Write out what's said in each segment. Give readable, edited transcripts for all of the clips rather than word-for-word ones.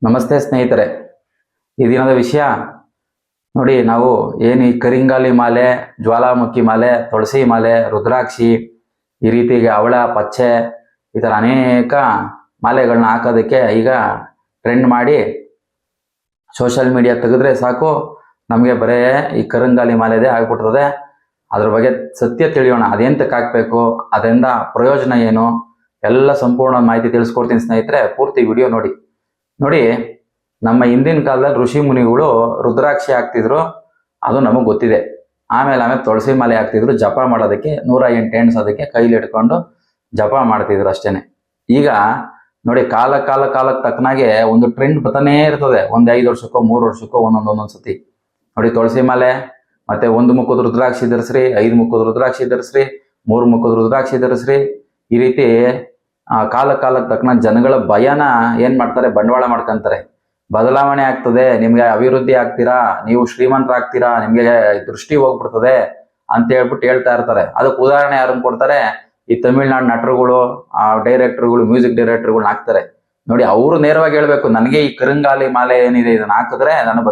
ನಮಸ್ತೆ ಸ್ನೇಹಿತರೆ. ಈ ದಿನದ ವಿಷಯ ನೋಡಿ, ನಾವು ಏನು ಈ ಕರಿಂಗಾಲಿ ಮಾಲೆ, ಜ್ವಾಲಾಮುಖಿ ಮಾಲೆ, ತುಳಸಿ ಮಾಲೆ, ರುದ್ರಾಕ್ಷಿ, ಈ ರೀತಿಗೆ ಅವಳ ಪಚ್ಚೆ, ಈ ಥರ ಅನೇಕ ಮಾಲೆಗಳನ್ನ ಹಾಕೋದಕ್ಕೆ ಈಗ ಟ್ರೆಂಡ್ ಮಾಡಿ ಸೋಷಿಯಲ್ ಮೀಡಿಯಾ ತೆಗೆದ್ರೆ ಸಾಕು, ನಮಗೆ ಬರೇ ಈ ಕರಿಂಗಾಲಿ ಮಾಲೆದೇ ಆಗ್ಬಿಡ್ತದೆ. ಅದ್ರ ಬಗ್ಗೆ ಸತ್ಯ ತಿಳಿಯೋಣ. ಅದೆಂತಕ್ಕೆ ಹಾಕಬೇಕು, ಅದರಿಂದ ಪ್ರಯೋಜನ ಏನು, ಎಲ್ಲ ಸಂಪೂರ್ಣ ಮಾಹಿತಿ ತಿಳಿಸ್ಕೊಡ್ತೀನಿ ಸ್ನೇಹಿತರೆ. ಪೂರ್ತಿ ವಿಡಿಯೋ ನೋಡಿ. ನಮ್ಮ ಹಿಂದಿನ ಕಾಲದಲ್ಲಿ ಋಷಿ ಮುನಿಗಳು ರುದ್ರಾಕ್ಷಿ ಹಾಕ್ತಿದ್ರು, ಅದು ನಮಗೆ ಗೊತ್ತಿದೆ. ಆಮೇಲೆ ತುಳಸಿ ಮಾಲೆ ಹಾಕ್ತಿದ್ರು, ಜಪ ಮಾಡೋದಕ್ಕೆ 108 ಎಣ್ಸೋದಕ್ಕೆ ಕೈಲಿ ಇಟ್ಕೊಂಡು ಜಪ ಮಾಡ್ತಿದ್ರು ಅಷ್ಟೇನೆ. ಈಗ ನೋಡಿ, ಕಾಲಕ್ಕೆ ತಕ್ಕನಾಗೆ ಒಂದು ಟ್ರೆಂಡ್ ಬರ್ತಾನೇ ಇರ್ತದೆ. ಒಂದು 5 ವರ್ಷಕ್ಕೋ 3 ವರ್ಷಕ್ಕೋ ಒಂದೊಂದು ಸತಿ ನೋಡಿ, ತುಳಸಿ ಮಾಲೆ, ಮತ್ತೆ 1 ಮುಖದ ರುದ್ರಾಕ್ಷಿ ಧರಿಸ್ರಿ, 5 ಮುಖದ ರುದ್ರಾಕ್ಷಿ ಧರಿಸ್ರಿ, 3 ಮುಖದ ರುದ್ರಾಕ್ಷಿ ಧರಿಸ್ರಿ. ಈ ರೀತಿ ಕಾಲಕ್ಕೆ ತಕ್ಕನ ಜನಗಳ ಭಯನ ಏನ್ ಮಾಡ್ತಾರೆ, ಬಂಡವಾಳ ಮಾಡ್ಕೊಂತಾರೆ. ಬದಲಾವಣೆ ಆಗ್ತದೆ, ನಿಮ್ಗೆ ಅಭಿವೃದ್ಧಿ ಆಗ್ತೀರಾ, ನೀವು ಶ್ರೀಮಂತರಾಗ್ತೀರಾ, ನಿಮ್ಗೆ ದೃಷ್ಟಿ ಹೋಗ್ಬಿಡ್ತದೆ ಅಂತ ಹೇಳ್ಬಿಟ್ಟು ಹೇಳ್ತಾ ಇರ್ತಾರೆ. ಅದಕ್ಕೆ ಉದಾಹರಣೆ ಯಾರನ್ನ ಕೊಡ್ತಾರೆ, ಈ ತಮಿಳ್ನಾಡು ನಟರುಗಳು, ಡೈರೆಕ್ಟರ್ಗಳು, ಮ್ಯೂಸಿಕ್ ಡೈರೆಕ್ಟರ್ಗಳನ್ನ ಹಾಕ್ತಾರೆ ನೋಡಿ. ಅವರು ನೇರವಾಗಿ ಹೇಳ್ಬೇಕು, ನನಗೆ ಈ ಕರಿಂಗಾಲಿ ಮಾಲೆ ಏನಿದೆ ಇದನ್ನ ಹಾಕಿದ್ರೆ ನನ್ನ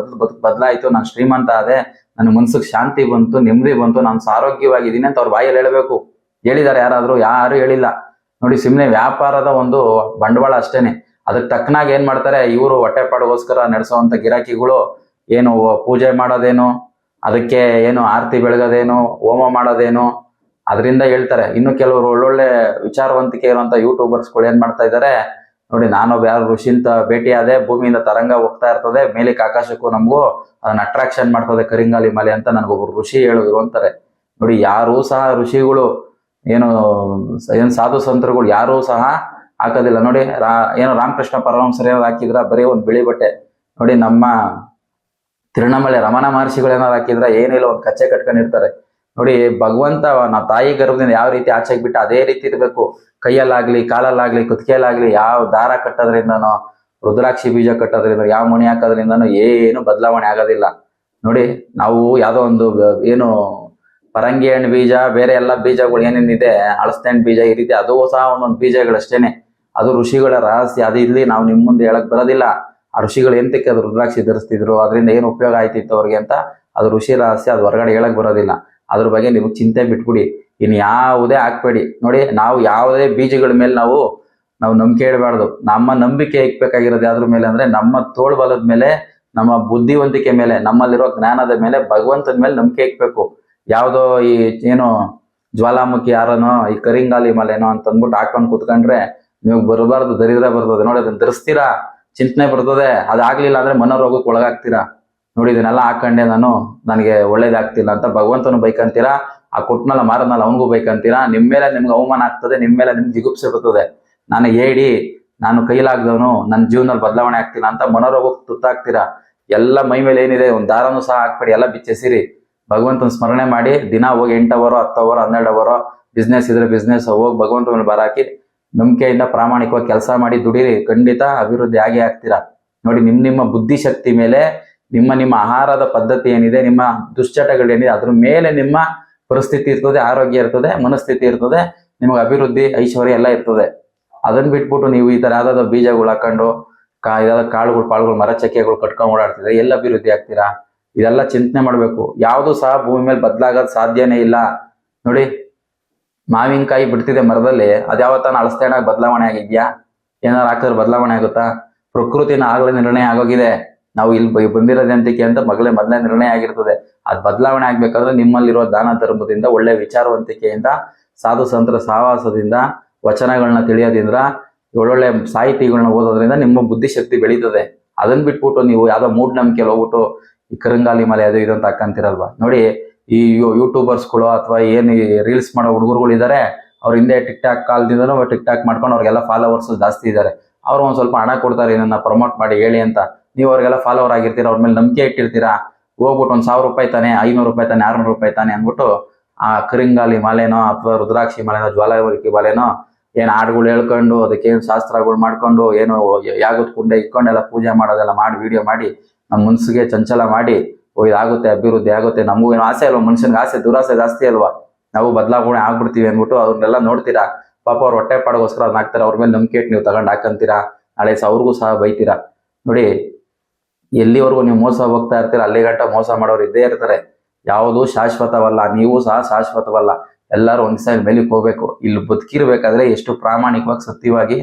ಬದಲಾಯ್ತು, ನಾನು ಶ್ರೀಮಂತ ಆದೆ, ನನ್ನ ಮನ್ಸಿಗೆ ಶಾಂತಿ ಬಂತು, ನೆಮ್ಮದಿ ಬಂತು, ನಾನು ಆರೋಗ್ಯವಾಗಿದ್ದೀನಿ ಅಂತ ಅವ್ರ ಬಾಯಲ್ಲಿ ಹೇಳಬೇಕು. ಹೇಳಿದ್ದಾರೆ ಯಾರಾದ್ರೂ? ಯಾರು ಹೇಳಿಲ್ಲ ನೋಡಿ. ಸುಮ್ಮನೆ ವ್ಯಾಪಾರದ ಒಂದು ಬಂಡವಾಳ ಅಷ್ಟೇನೆ. ಅದಕ್ಕೆ ತಕ್ಕನಾಗ ಏನ್ ಮಾಡ್ತಾರೆ ಇವರು, ಹೊಟ್ಟೆಪಾಡಿಗೋಸ್ಕರ ನಡೆಸುವಂತ ಗಿರಾಕಿಗಳು ಏನು ಪೂಜೆ ಮಾಡೋದೇನು, ಅದಕ್ಕೆ ಏನು ಆರತಿ ಬೆಳಗೋದೇನು, ಹೋಮ ಮಾಡೋದೇನು, ಅದರಿಂದ ಹೇಳ್ತಾರೆ. ಇನ್ನು ಕೆಲವರು ಒಳ್ಳೊಳ್ಳೆ ವಿಚಾರವಂತಿಕೆ ಇರುವಂತ ಯೂಟ್ಯೂಬರ್ಸ್ಗಳು ಏನ್ ಮಾಡ್ತಾ ಇದ್ದಾರೆ ನೋಡಿ, ನಾನೊಬ್ಬ ಯಾರು ಋಷಿಂತ ಭೇಟಿಯಾದೆ, ಭೂಮಿಯಿಂದ ತರಂಗ ಹೋಗ್ತಾ ಇರ್ತದೆ ಮೇಲಕ್ಕೆ ಆಕಾಶಕ್ಕೂ, ನಮಗೂ ಅದನ್ನ ಅಟ್ರಾಕ್ಷನ್ ಮಾಡ್ತದೆ ಕರಿಂಗಾಲಿ ಮಾಲೆ ಅಂತ ನನಗೊಬ್ರು ಋಷಿ ಹೇಳಿದ್ರು ಅಂತಾರೆ ನೋಡಿ. ಯಾರೂ ಸಹ ಋಷಿಗಳು ಏನು ಸಾಧು ಸಂತರುಗಳು ಯಾರೂ ಸಹ ಹಾಕೋದಿಲ್ಲ ನೋಡಿ. ಏನೋ ರಾಮಕೃಷ್ಣ ಪರಮಹಂಸರು ಏನಾದ್ರು ಹಾಕಿದ್ರ ಬರೀ ಒಂದು ಬಿಳಿ ಬಟ್ಟೆ ನೋಡಿ. ನಮ್ಮ ತಿರುಣಮಲೆ ರಮಣ ಮಹರ್ಷಿಗಳು ಏನಾದ್ರು ಹಾಕಿದ್ರ ಏನಿಲ್ಲ, ಒಂದು ಕಚ್ಚೆ ಕಟ್ಕೊಂಡಿರ್ತಾರೆ ನೋಡಿ. ಭಗವಂತ ನಾವು ತಾಯಿ ಗರ್ಭದಿಂದ ಯಾವ ರೀತಿ ಆಚೆಗೆ ಬಿಟ್ಟು ಅದೇ ರೀತಿ ಇರಬೇಕು. ಕೈಯಲ್ಲಾಗ್ಲಿ, ಕಾಲಲ್ಲಾಗ್ಲಿ, ಕುತ್ತಿಗೆಯಲ್ಲಾಗ್ಲಿ, ಯಾವ ದಾರ ಕಟ್ಟೋದ್ರಿಂದನೋ, ರುದ್ರಾಕ್ಷಿ ಬೀಜ ಕಟ್ಟೋದ್ರಿಂದ, ಯಾವ ಮಣಿ ಹಾಕೋದ್ರಿಂದನೋ ಏನು ಬದಲಾವಣೆ ಆಗೋದಿಲ್ಲ ನೋಡಿ. ನಾವು ಯಾವುದೋ ಒಂದು ಏನು ಪರಂಗಿ ಹಣ್ಣು ಬೀಜ, ಬೇರೆ ಎಲ್ಲ ಬೀಜಗಳು ಏನೇನಿದೆ, ಅಳಸೆ ಹಣ್ಣು ಬೀಜ, ಈ ರೀತಿ ಅದು ಸಹ ಒಂದೊಂದು ಬೀಜಗಳಷ್ಟೇನೆ. ಅದು ಋಷಿಗಳ ರಹಸ್ಯ. ಅದು ಇಲ್ಲಿ ನಾವು ನಿಮ್ಮ ಮುಂದೆ ಹೇಳಕ್ ಬರೋದಿಲ್ಲ. ಆ ಋಷಿಗಳು ಎಂತಕ್ಕೆ ಅದು ರುದ್ರಾಕ್ಷಿ ಧರಿಸ್ತಿದ್ರು, ಅದರಿಂದ ಏನು ಉಪಯೋಗ ಆಯ್ತಿತ್ತು ಅವ್ರಿಗೆ ಅಂತ, ಅದು ಋಷಿ ರಹಸ್ಯ. ಅದು ಹೊರಗಡೆ ಹೇಳಕ್ ಬರೋದಿಲ್ಲ. ಅದ್ರ ಬಗ್ಗೆ ನಿಮಗೆ ಚಿಂತೆ ಬಿಟ್ಬಿಡಿ. ಇನ್ನು ಯಾವುದೇ ಹಾಕ್ಬೇಡಿ ನೋಡಿ. ನಾವು ಯಾವುದೇ ಬೀಜಗಳ ಮೇಲೆ ನಾವು ನಂಬಿಕೆ ಇಡಬಾರ್ದು. ನಮ್ಮ ನಂಬಿಕೆ ಇಕ್ಬೇಕಾಗಿರೋದು ಯಾವ್ದ್ರ ಮೇಲೆ ಅಂದ್ರೆ, ನಮ್ಮ ತೋಳ್ಬಲದ ಮೇಲೆ, ನಮ್ಮ ಬುದ್ಧಿವಂತಿಕೆ ಮೇಲೆ, ನಮ್ಮಲ್ಲಿರೋ ಜ್ಞಾನದ ಮೇಲೆ, ಭಗವಂತನ ಮೇಲೆ ನಂಬಿಕೆ ಇಕ್ಬೇಕು. ಯಾವುದೋ ಈ ಏನು ಜ್ವಾಲಾಮುಖಿ ಯಾರನೋ, ಈ ಕರಿಂಗಾಲಿ ಮಾಲೆನೋ ಅಂತ ಅಂದ್ಬಿಟ್ಟು ಹಾಕೊಂಡು ಕೂತ್ಕೊಂಡ್ರೆ ನೀವು ಬರಬಾರ್ದು, ದರಿದ್ರ ಬರ್ತದೆ ನೋಡಿ. ಅದನ್ನ ಧರಿಸ್ತೀರಾ, ಚಿಂತನೆ ಬರ್ತದೆ. ಅದಾಗ್ಲಿಲ್ಲ ಅಂದ್ರೆ ಮನೋರೋಗಕ್ಕೆ ಒಳಗಾಗ್ತೀರಾ ನೋಡಿ. ಇದನ್ನೆಲ್ಲ ಹಾಕೊಂಡೆ ನನಗೆ ಒಳ್ಳೇದಾಗ್ತಿಲ್ಲ ಅಂತ ಭಗವಂತನು ಬೈಕಂತೀರಾ. ಆ ಕೊಟ್ಟನಲ್ಲ ಮಾರನಲ್ಲ ಅವನಿಗೂ ಬೈಕಂತೀರಾ. ನಿಮ್ಮ ಮೇಲೆ ನಿಮ್ಗೆ ಅವಮಾನ ಆಗ್ತದೆ, ನಿಮ್ಮ ಮೇಲೆ ನಿಮ್ಗೆ ಜಿಗುಪ್ಸೆ ಬರ್ತದೆ. ನಾನು ನಾನು ಕೈಲಾಗ್ದವನು, ನನ್ನ ಜೀವನದಲ್ಲಿ ಬದಲಾವಣೆ ಆಗ್ತಿಲ್ಲ ಅಂತ ಮನೋರೋಗಕ್ಕೆ ತುತ್ತಾಗ್ತೀರಾ. ಎಲ್ಲ ಮೈ ಮೇಲೆ ಏನಿದೆ ಒಂದು ದಾರನೂ ಸಹ ಹಾಕ್ಬೇಡಿ, ಎಲ್ಲ ಬಿಚ್ಚೆಸಿರಿ. ಭಗವಂತನ ಸ್ಮರಣೆ ಮಾಡಿ ದಿನ ಹೋಗಿ 8 ಅವರ್ 10 ಅವರ್ 12 ಅವರ್, ಬಿಸ್ನೆಸ್ ಇದ್ರೆ ಬಿಸ್ನೆಸ್ ಹೋಗಿ ಭಗವಂತನ ಬರಾಕಿ ನಂಬಿಕೆಯಿಂದ ಪ್ರಾಮಾಣಿಕವಾಗಿ ಕೆಲಸ ಮಾಡಿ ದುಡೀರಿ. ಖಂಡಿತ ಅಭಿವೃದ್ಧಿ ಆಗೇ ಆಗ್ತೀರಾ ನೋಡಿ. ನಿಮ್ಮ ಬುದ್ಧಿಶಕ್ತಿ ಮೇಲೆ, ನಿಮ್ಮ ಆಹಾರದ ಪದ್ಧತಿ ಏನಿದೆ, ನಿಮ್ಮ ದುಶ್ಚಟಗಳೇನಿದೆ, ಅದ್ರ ಮೇಲೆ ನಿಮ್ಮ ಪರಿಸ್ಥಿತಿ ಇರ್ತದೆ, ಆರೋಗ್ಯ ಇರ್ತದೆ, ಮನಸ್ಥಿತಿ ಇರ್ತದೆ, ನಿಮಗೆ ಅಭಿವೃದ್ಧಿ ಐಶ್ವರ್ಯ ಎಲ್ಲ ಇರ್ತದೆ. ಅದನ್ನ ಬಿಟ್ಬಿಟ್ಟು ನೀವು ಈ ತರ ಯಾವ್ದಾದ್ರು ಬೀಜಗಳು ಹಾಕೊಂಡು ಯಾವ್ದಾದ್ರು ಕಾಳುಗಳು ಮರ ಚಕ್ಕೆಗಳು ಕಟ್ಕೊಂಡು ಓಡಾಡ್ತಿದ್ರೆ ಎಲ್ಲ ಅಭಿವೃದ್ಧಿ ಆಗ್ತೀರಾ? ಇದೆಲ್ಲ ಚಿಂತನೆ ಮಾಡ್ಬೇಕು. ಯಾವುದು ಸಹ ಭೂಮಿ ಮೇಲೆ ಬದಲಾಗೋದು ಸಾಧ್ಯನೇ ಇಲ್ಲ ನೋಡಿ. ಮಾವಿನಕಾಯಿ ಬಿಡ್ತಿದೆ ಮರದಲ್ಲಿ, ಅದ್ಯಾವತ್ತಾನ ಅಳಸ್ತೇನಾಗ ಬದಲಾವಣೆ ಆಗಿದ್ಯಾ? ಏನಾದ್ರು ಹಾಕಿದ್ರೆ ಬದಲಾವಣೆ ಆಗುತ್ತಾ? ಪ್ರಕೃತಿನ ಆಗಲೇ ನಿರ್ಣಯ ಆಗೋಗಿದೆ. ನಾವು ಇಲ್ಲಿ ಬಂದಿರೋದಂತಿಕೆ ಅಂತ ಮೊದಲೇ ನಿರ್ಣಯ ಆಗಿರ್ತದೆ. ಅದ್ ಬದಲಾವಣೆ ಆಗ್ಬೇಕಾದ್ರೆ ನಿಮ್ಮಲ್ಲಿರೋ ದಾನ ಧರ್ಮದಿಂದ, ಒಳ್ಳೆ ವಿಚಾರವಂತಿಕೆಯಿಂದ, ಸಾಧು ಸಂತರ ಸಹವಾಸದಿಂದ, ವಚನಗಳನ್ನ ತಿಳಿಯೋದ್ರಿಂದ, ಒಳ್ಳೊಳ್ಳೆ ಸಾಹಿತಿಗಳನ್ನ ಓದೋದ್ರಿಂದ ನಿಮ್ಮ ಬುದ್ಧಿಶಕ್ತಿ ಬೆಳೀತದೆ. ಅದನ್ನ ಬಿಟ್ಬಿಟ್ಟು ನೀವು ಯಾವ್ದೋ ಮೂಢನಂಬಿಕೆಯಲ್ಲಿ ಹೋಗ್ಬಿಟ್ಟು ಈ ಕರಿಂಗಾಲಿ ಮಾಲೆ ಅದು ಇದು ಅಂತ ಹಾಕಂತಿರಲ್ವಾ ನೋಡಿ. ಈ ಯೂಟ್ಯೂಬರ್ಸ್ಗಳು ಅಥವಾ ಏನು ರೀಲ್ಸ್ ಮಾಡೋ ಹುಡುಗರುಗಳು ಇದ್ದಾರೆ, ಅವ್ರ ಹಿಂದೆ ಟಿಕ್ ಟಾಕ್ ಕಾಲದಿಂದನೂ ಟಿಕ್ ಟಾಕ್ ಮಾಡ್ಕೊಂಡು ಅವ್ರಿಗೆಲ್ಲ ಫಾಲೋವರ್ಸ್ ಜಾಸ್ತಿ ಇದ್ದಾರೆ. ಅವ್ರು ಒಂದ್ ಸ್ವಲ್ಪ ಹಣ ಕೊಡ್ತಾರೆ ಇದನ್ನ ಪ್ರಮೋಟ್ ಮಾಡಿ ಹೇಳಿ ಅಂತ. ನೀವು ಅವ್ರಿಗೆಲ್ಲ ಫಾಲೋವರ್ ಆಗಿರ್ತೀರಾ, ಅವ್ರ ಮೇಲೆ ನಂಬಿಕೆ ಇಟ್ಟಿರ್ತೀರಾ. ಹೋಗ್ಬಿಟ್ಟು ಒಂದು 1000 ರೂಪಾಯಿ ತಾನೆ, 500 ರೂಪಾಯಿ ತಾನೆ, 600 ರೂಪಾಯಿ ತಾನೆ ಅಂದ್ಬಿಟ್ಟು ಆ ಕರಿಂಗಾಲಿ ಮಾಲೆನೋ ಅಥವಾ ರುದ್ರಾಕ್ಷಿ ಮಾಲೆನೋ, ಜ್ವಾಲಾಮುಖಿ ಮಾಲೆನೋ ಏನ್ ಹಾಡುಗಳು ಹೇಳ್ಕೊಂಡು, ಅದಕ್ಕೇನು ಶಾಸ್ತ್ರಗಳು ಮಾಡ್ಕೊಂಡು, ಏನು ಯಾಗದ ಕುಂಡೆ ಇಟ್ಕೊಂಡೆಲ್ಲ ಪೂಜೆ ಮಾಡೋದೆಲ್ಲ ಮಾಡಿ ವಿಡಿಯೋ ಮಾಡಿ ನಮ್ಮ ಮನ್ಸಿಗೆ ಚಂಚಲ ಮಾಡಿ, ಇದಾಗುತ್ತೆ, ಅಭಿವೃದ್ಧಿ ಆಗುತ್ತೆ, ನಮಗೂ ಏನೋ ಆಸೆ ಅಲ್ವಾ, ಮನುಷ್ಯನ್ಗೆ ಆಸೆ, ದುರಾಸೆ ಜಾಸ್ತಿ ಅಲ್ವಾ, ನಾವು ಬದಲಾವಣೆ ಆಗ್ಬಿಡ್ತೀವಿ ಅಂದ್ಬಿಟ್ಟು ಅವ್ರನ್ನೆಲ್ಲ ನೋಡ್ತೀರಾ. ಪಾಪ ಅವ್ರ ಹೊಟ್ಟೆ ಪಾಡಗೋಸ್ಕರ ಅದನ್ನ ಹಾಕ್ತಾರೆ. ಅವ್ರ ಮೇಲೆ ನಂಬಿಕೆ ಇಟ್ಟು ನೀವು ತಗೊಂಡು ಹಾಕಂತೀರಾ. ನಾಳೆ ಅವ್ರಿಗೂ ಸಹ ಬೈತೀರಾ. ನೋಡಿ, ಎಲ್ಲಿವರೆಗೂ ನೀವು ಮೋಸ ಹೋಗ್ತಾ ಇರ್ತೀರ ಅಲ್ಲಿ ಗಂಟ ಮೋಸ ಮಾಡೋರು ಇದ್ದೇ ಇರ್ತಾರೆ. ಯಾವುದು ಶಾಶ್ವತವಲ್ಲ, ನೀವು ಸಹ ಶಾಶ್ವತವಲ್ಲ. ಎಲ್ಲರೂ ಒಂದ್ ಸೈಡ್ ಮೇಲಿಗೆ ಹೋಗ್ಬೇಕು. ಇಲ್ಲಿ ಬದುಕಿರ್ಬೇಕಾದ್ರೆ ಎಷ್ಟು ಪ್ರಾಮಾಣಿಕವಾಗಿ ಸತ್ಯವಾಗಿ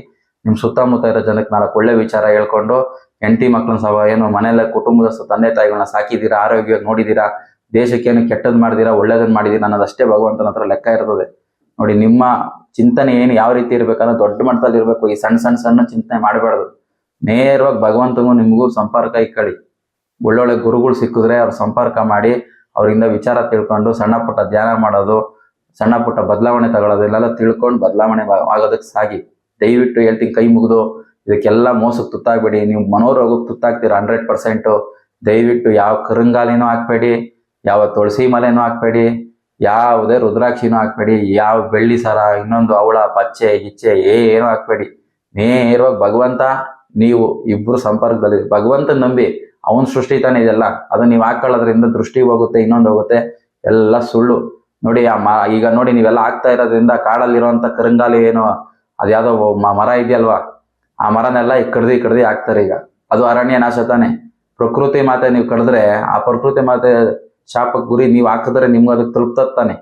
ನಿಮ್ ಸುತ್ತಮುತ್ತ ಇರೋ ಜನಕ್ಕೆ 4 ಒಳ್ಳೆ ವಿಚಾರ ಹೇಳ್ಕೊಂಡು, ಹೆಂಡತಿ ಮಕ್ಳನ್ನ ಸಹ ಏನು ಮನೆಯಲ್ಲ ಕುಟುಂಬದ ತಂದೆ ತಾಯಿಗಳನ್ನ ಸಾಕಿದೀರಾ, ಆರೋಗ್ಯವಾಗಿ ನೋಡಿದೀರಾ, ದೇಶಕ್ಕೇನು ಕೆಟ್ಟದ್ ಮಾಡಿದೀರಾ, ಒಳ್ಳೇದನ್ನ ಮಾಡಿದೀರಾ ಅನ್ನೋದಷ್ಟೇ ಭಗವಂತನ ಹತ್ರ ಲೆಕ್ಕ ಇರ್ತದೆ. ನೋಡಿ, ನಿಮ್ಮ ಚಿಂತನೆ ಏನು ಯಾವ ರೀತಿ ಇರ್ಬೇಕಂದ್ರೆ ದೊಡ್ಡ ಮಟ್ಟದಲ್ಲಿ ಇರ್ಬೇಕು. ಈ ಸಣ್ಣ ಚಿಂತನೆ ಮಾಡಬಾರ್ದು. ನೇರವಾಗಿ ಭಗವಂತನಿಗೂ ನಿಮಗೂ ಸಂಪರ್ಕ ಇಕ್ಕಳಿ. ಒಳ್ಳೊಳ್ಳೆ ಗುರುಗಳು ಸಿಕ್ಕಿದ್ರೆ ಅವ್ರ ಸಂಪರ್ಕ ಮಾಡಿ ಅವರಿಂದ ವಿಚಾರ ತಿಳ್ಕೊಂಡು ಸಣ್ಣ ಪುಟ್ಟ ಧ್ಯಾನ ಮಾಡೋದು, ಸಣ್ಣ ಪುಟ್ಟ ಬದಲಾವಣೆ ತಗೊಳ್ಳೋದು, ಇಲ್ಲೆಲ್ಲ ತಿಳ್ಕೊಂಡು ಬದಲಾವಣೆ ಆಗೋದಕ್ಕೆ ಸಾಗಿ. ದಯವಿಟ್ಟು ಹೇಳ್ತೀನಿ, ಕೈ ಮುಗಿದು ಇದಕ್ಕೆಲ್ಲ ಮೋಸಕ್ಕೆ ತುತ್ತಾಗ್ಬೇಡಿ. ನೀವು ಮನೋರೋಗಕ್ಕೆ ತುತ್ತಾಗ್ತೀರಾ 100%. ದಯವಿಟ್ಟು ಯಾವ ಕರಂಗಾಲಿನೂ ಹಾಕ್ಬೇಡಿ, ಯಾವ ತುಳಸಿ ಮಲೆನೂ ಹಾಕ್ಬೇಡಿ, ಯಾವುದೇ ರುದ್ರಾಕ್ಷಿನೂ ಹಾಕ್ಬೇಡಿ, ಯಾವ ಬೆಳ್ಳಿ ಸರ, ಇನ್ನೊಂದು ಅವಳ ಪಚ್ಚೆ ಗಿಚ್ಚೆ ಏನೂ ಹಾಕ್ಬೇಡಿ. ನೇರವಾಗಿ ಭಗವಂತ ನೀವು ಇಬ್ರು ಸಂಪರ್ಕದಲ್ಲಿ ಭಗವಂತನ ನಂಬಿ, ಅವನ್ ಸೃಷ್ಟಿ ತಾನೇ ಇದೆಲ್ಲ. ಅದನ್ನ ನೀವು ಹಾಕೊಳ್ಳೋದ್ರಿಂದ ದೃಷ್ಟಿ ಹೋಗುತ್ತೆ, ಇನ್ನೊಂದು ಹೋಗುತ್ತೆ, ಎಲ್ಲ ಸುಳ್ಳು. ನೋಡಿ, ಈಗ ನೋಡಿ ನೀವೆಲ್ಲ ಆಗ್ತಾ ಇರೋದ್ರಿಂದ ಕಾಡಲ್ಲಿರುವಂತ ಕರಂಗಾಲಿ ಏನು ಅದ್ಯಾವುದೋ ಮರ ಇದೆಯಲ್ವಾ, ಆ ಮರನೆಲ್ಲ ಕಡ್ದಿ ಹಾಕ್ತಾರೆ. ಈಗ ಅದು ಅರಣ್ಯ ನಾಶ ತಾನೆ. ಪ್ರಕೃತಿ ಮಾತೆ ನೀವು ಕಡಿದ್ರೆ ಆ ಪ್ರಕೃತಿ ಮಾತೆ ಶಾಪಕ್ಕೆ ಗುರಿ ನೀವು ಹಾಕಿದ್ರೆ ನಿಮ್ಗೆ ಅದಕ್ಕೆ ತಲುಪ್ತಾನೆ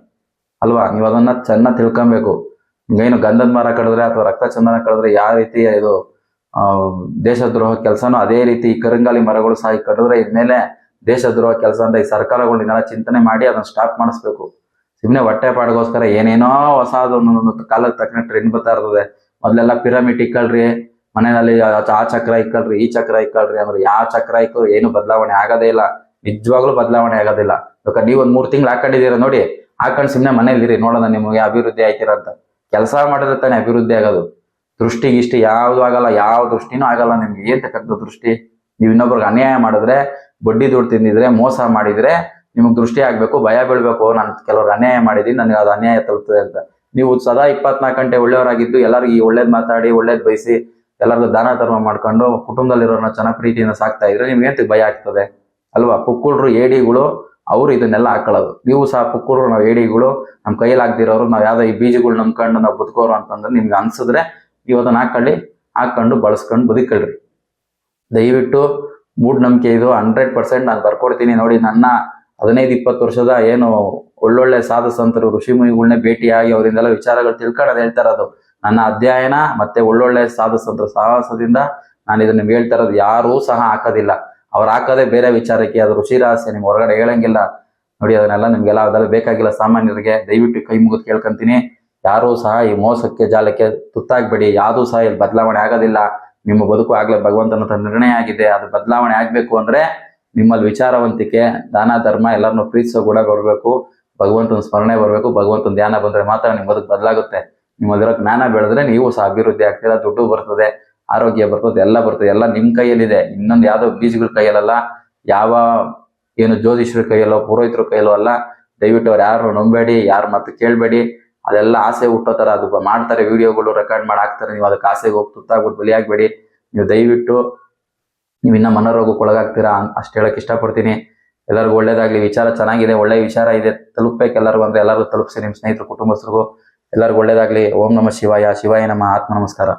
ಅಲ್ವಾ. ನೀವು ಅದನ್ನ ಚೆನ್ನಾಗಿ ತಿಳ್ಕೊಬೇಕು. ಏನು ಗಂಧದ ಮರ ಕಡಿದ್ರೆ ಅಥವಾ ರಕ್ತ ಚಂದನ ಕಡಿದ್ರೆ ಯಾವ ರೀತಿ ಇದು ದೇಶದ್ರೋಹ ಕೆಲಸನೋ ಅದೇ ರೀತಿ ಈ ಕರಂಗಾಲಿ ಮರಗಳು ಸಹ ಕಡಿದ್ರೆ ಇದ್ಮೇಲೆ ದೇಶದ್ರೋಹ ಕೆಲಸ ಅಂತ ಈ ಸರ್ಕಾರಗಳನ್ನೆಲ್ಲ ಚಿಂತನೆ ಮಾಡಿ ಅದನ್ನ ಸ್ಟಾಪ್ ಮಾಡಿಸ್ಬೇಕು. ಸುಮ್ಮನೆ ಹೊಟ್ಟೆ ಪಾಡ್ಗೋಸ್ಕರ ಏನೇನೋ ಹೊಸದೊಂದೊಂದು ಕಾಲಕ್ಕೆ ತಕ್ಕಂಗೆ ಟ್ರೆಂಡ್ ಬರ್ತಾ ಇರ್ತದೆ. ಮೊದಲೆಲ್ಲ ಪಿರಮಿಡ್ ಇಕ್ಕಳ್ರಿ, ಮನೆಯಲ್ಲಿ ಆ ಚಕ್ರ ಇಕ್ಕಳ್ರಿ, ಈ ಚಕ್ರ ಇಕ್ಕಳ್ರಿ ಅಂದ್ರೆ ಯಾವ ಚಕ್ರ ಇಕ್ಕರು ಏನು ಬದಲಾವಣೆ ಆಗೋದೇ ಇಲ್ಲ. ನಿಜವಾಗ್ಲೂ ಬದಲಾವಣೆ ಆಗೋದಿಲ್ಲ. ಇವಾಗ ನೀವು ಒಂದ್ 3 ತಿಂಗಳು ಹಾಕೊಂಡಿದ್ದೀರಾ ನೋಡಿ, ಹಾಕೊಂಡು ಸುಮ್ಮನೆ ಮನೇಲಿರಿ, ನೋಡೋಣ ನಿಮಗೆ ಅಭಿವೃದ್ಧಿ ಆಯ್ತೀರ ಅಂತ. ಕೆಲಸ ಮಾಡಿದ್ರೆ ತಾನೇ ಅಭಿವೃದ್ಧಿ ಆಗೋದು. ದೃಷ್ಟಿಗಿಷ್ಟಿ ಯಾವ್ದು ಆಗಲ್ಲ, ಯಾವ ದೃಷ್ಟಿನೂ ಆಗಲ್ಲ ನಿಮ್ಗೆ. ಏನ್ ತಕ್ಕಂಥ ದೃಷ್ಟಿ? ನೀವು ಇನ್ನೊಬ್ರಿಗೆ ಅನ್ಯಾಯ ಮಾಡಿದ್ರೆ, ಬಡ್ಡಿ ದುಡ್ಡು ತಿಂದಿದ್ರೆ, ಮೋಸ ಮಾಡಿದ್ರೆ ನಿಮ್ಗೆ ದೃಷ್ಟಿ ಆಗ್ಬೇಕು, ಭಯ ಬೀಳ್ಬೇಕು. ನಾನು ಕೆಲವ್ರು ಅನ್ಯಾಯ ಮಾಡಿದೀನಿ, ನನಗೆ ಅದು ಅನ್ಯಾಯ ತಲುಪ್ತದೆ ಅಂತ. ನೀವು ಸದಾ 24 ಗಂಟೆ ಒಳ್ಳೆಯವರಾಗಿದ್ದು ಎಲ್ಲರಿಗೂ ಒಳ್ಳೇದ್ ಮಾತಾಡಿ, ಒಳ್ಳೇದ್ ಬಯಸಿ, ಎಲ್ಲರಿಗೂ ದಾನ ಧರ್ಮ ಮಾಡ್ಕೊಂಡು ಕುಟುಂಬದಲ್ಲಿರೋರ್ನ ಚೆನ್ನಾಗಿ ಪ್ರೀತಿಯಿಂದ ಸಾಕ್ತಾ ಇದ್ರೆ ನಿಮ್ಗೆ ಏನ್ ಭಯ ಆಗ್ತದೆ ಅಲ್ವಾ. ಪುಕ್ಕುಳ್ರು ಏಡಿಗಳು ಅವ್ರು ಇದನ್ನೆಲ್ಲ ಹಾಕೊಳ್ಳೋದು. ನೀವು ಸಹ ಪುಕ್ಕುಳ್ರು, ನಾವು ಏಡಿಗಳು, ನಮ್ ಕೈಯಲ್ಲಿ ಆಗ್ದಿರೋರು, ನಾವ್ ಯಾವ್ದೋ ಈ ಬೀಜಗಳು ನಂಬ್ಕೊಂಡು ನಾವು ಬದುಕೋರು ಅಂತಂದ್ರೆ ನಿಮ್ಗೆ ಅನ್ಸಿದ್ರೆ ನೀವು ಅದನ್ನ ಹಾಕೊಂಡು ಬಳಸ್ಕೊಂಡು ಬದುಕಳ್ರಿ. ದಯವಿಟ್ಟು ಮೂಢನಂಬಿಕೆ ಇದು 100% ನಾನು ಬರ್ಕೊಡ್ತೀನಿ. ನೋಡಿ, ನನ್ನ 15-20 ವರ್ಷದ ಏನು ಒಳ್ಳೊಳ್ಳೆ ಸಾಧು ಸಂತರು ಋಷಿ ಮುನಿಗಳನ್ನೇ ಭೇಟಿಯಾಗಿ ಅವರಿಂದೆಲ್ಲ ವಿಚಾರಗಳು ತಿಳ್ಕೊಳ್ಳೋದು ಹೇಳ್ತಾ ಇರೋದು. ನನ್ನ ಅಧ್ಯಯನ ಮತ್ತೆ ಒಳ್ಳೊಳ್ಳೆ ಸಾಧು ಸಂತರ ಸಾಹಸದಿಂದ ನಾನು ಇದನ್ನ ಹೇಳ್ತಾ ಇರೋದು. ಯಾರೂ ಸಹ ಹಾಕೋದಿಲ್ಲ. ಅವ್ರು ಹಾಕೋದೇ ಬೇರೆ ವಿಚಾರಕ್ಕೆ, ಅದು ಋಷಿ ರಹಸ್ಯ, ನಿಮ್ಗೆ ಹೊರಗಡೆ ಹೇಳಂಗಿಲ್ಲ. ನೋಡಿ, ಅದನ್ನೆಲ್ಲ ನಿಮ್ಗೆಲ್ಲ ಅದೆಲ್ಲ ಬೇಕಾಗಿಲ್ಲ. ಸಾಮಾನ್ಯರಿಗೆ ದಯವಿಟ್ಟು ಕೈ ಮುಗಿದು ಕೇಳ್ಕೊಂತೀನಿ, ಯಾರೂ ಸಹ ಈ ಮೋಸಕ್ಕೆ ಜಾಲಕ್ಕೆ ತುತ್ತಾಗ್ಬೇಡಿ. ಯಾವ್ದೂ ಸಹ ಇಲ್ಲಿ ಬದಲಾವಣೆ ಆಗೋದಿಲ್ಲ. ನಿಮ್ಮ ಬದುಕು ಆಗ್ಲೇ ಭಗವಂತನ ನಿರ್ಣಯ ಆಗಿದೆ. ಅದು ಬದಲಾವಣೆ ಆಗ್ಬೇಕು ಅಂದ್ರೆ ನಿಮ್ಮಲ್ಲಿ ವಿಚಾರವಂತಿಕೆ, ದಾನ ಧರ್ಮ, ಎಲ್ಲರನ್ನೂ ಪ್ರೀತಿಸೋ ಗುಣ ಬರಬೇಕು, ಭಗವಂತನ ಸ್ಮರಣೆ ಬರಬೇಕು. ಭಗವಂತನ ಧ್ಯಾನ ಬಂದ್ರೆ ಮಾತ್ರ ನಿಮ್ಮ ಬದುಕು ಬದಲಾಗುತ್ತೆ. ನಿಮ್ಮಲ್ಲಿರೋ ಜ್ಞಾನ ಬೆಳೆದ್ರೆ ನೀವು ಸಹ ಅಭಿವೃದ್ಧಿ ಆಗ್ತೀರಾ, ದುಡ್ಡು ಬರ್ತದೆ, ಆರೋಗ್ಯ ಬರ್ತದೆ, ಎಲ್ಲ ಬರ್ತದೆ. ಎಲ್ಲ ನಿಮ್ ಕೈಯಲ್ಲಿದೆ. ಇನ್ನೊಂದು ಯಾವ್ದೋ ಬೀಜಗಳ ಕೈಯಲ್ಲ, ಯಾವ ಏನು ಜ್ಯೋತಿಷ್ಯರ ಕೈಯಲ್ಲೋ ಪುರೋಹಿತರ ಕೈಯಲ್ಲೋ ಅಲ್ಲ. ದಯವಿಟ್ಟು ಅವ್ರು ಯಾರು ನಂಬೇಡಿ, ಯಾರು ಮತ್ತೆ ಕೇಳಬೇಡಿ. ಅದೆಲ್ಲ ಆಸೆ ಹುಟ್ಟೋ ತರ ಅದು ಮಾಡ್ತಾರೆ, ವಿಡಿಯೋಗಳು ರೆಕಾರ್ಡ್ ಮಾಡಿ ಹಾಕ್ತಾರೆ. ನೀವು ಅದಕ್ಕೆ ಆಸೆಗೆ ಹೋಗಿ ತುತ್ತಾಗ್ಬಿಟ್ಟು ಬಲಿಯಾಗಬೇಡಿ. ನೀವು ದಯವಿಟ್ಟು ನೀವು ಇನ್ನ ಮನೋರೋಗಕ್ಕೆ ಒಳಗಾಗ್ತೀರಾ ಅಷ್ಟು ಹೇಳಕ್ ಇಷ್ಟಪಡ್ತೀನಿ. ಎಲ್ಲರಿಗೂ ಒಳ್ಳೇದಾಗ್ಲಿ. ವಿಚಾರ ಚೆನ್ನಾಗಿದೆ, ಒಳ್ಳೆ ವಿಚಾರ ಇದೆ, ತಲುಪ್ಬೇಕು ಎಲ್ಲರಿಗೂ ಅಂದ್ರೆ ಎಲ್ಲರಿಗೂ ತಲುಪಿಸಿ. ನಿಮ್ಮ ಸ್ನೇಹಿತರು, ಕುಟುಂಬಸ್ಥರಿಗೂ ಎಲ್ಲರಿಗೂ ಒಳ್ಳೇದಾಗ್ಲಿ. ಓಂ ನಮಃ ಶಿವಾಯ. ಶಿವಾಯ ನಮಃ. ಆತ್ಮ ನಮಸ್ಕಾರ.